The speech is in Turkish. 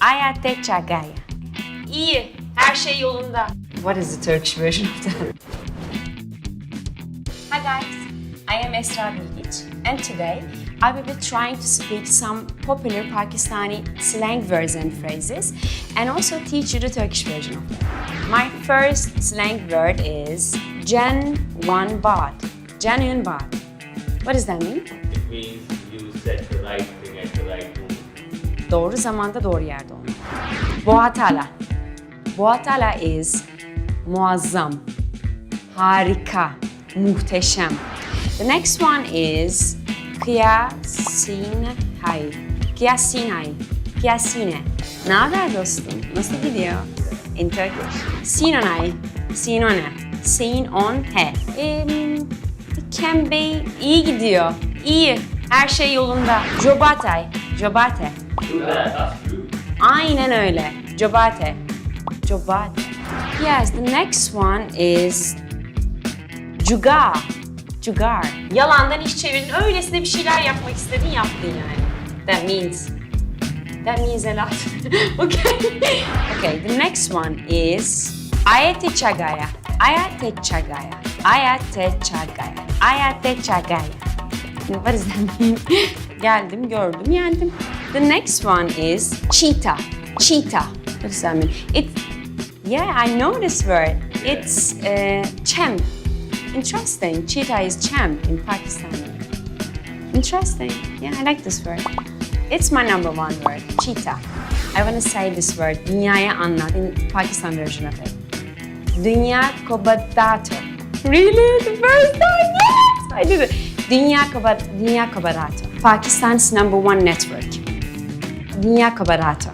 Ayate Chagaya. İyi, her şey yolunda. What is the Turkish version of that? Hi guys, I am Esra Bilgiç, and today I will be trying to speak some popular Pakistani slang words and phrases, and also teach you the Turkish version of them. My first slang word is Genuine Baat. Genuine Baat. What does that mean? It means you said the right thing at the right moment. Doğru zamanda doğru yerde olmak. Boğatala. Boğatala is muazzam, harika, muhteşem. The next one is Kıyasinay. Kıyasinay. Kıyasine. Ne haber dostum? Nasıl gidiyor? In Turkish. Sinonay. Sinone. Sinonhe. It can be iyi gidiyor. İyi. Her şey yolunda. Jobatay. Jobate. Do that, that's true. Aynen öyle. Jobate. Jobate. Yes, the next one is Jugar. Jugar. Yalandan iş çevirdin. Öylesine bir şeyler yapmak istedin, yaptın yani. That means a lot. Okay, the next one is Ayate Chagaya. Ayate Chagaya. Ayate Chagaya. Ayate Chagaya. What does that mean? Geldim, gördüm, yendim. The next one is cheetah. Cheetah. What does that mean? Yeah, I know this word. It's champ. Interesting. Cheetah is champ in Pakistani. Interesting. Yeah, I like this word. It's my number one word, cheetah. I want to say this word, dünyaya anlat, in Pakistan version of it. Dünya Kabadato. Really? The first time? Yes! I did it. Dünya Kabadato. Pakistan's number one network. Dünya Kabadato.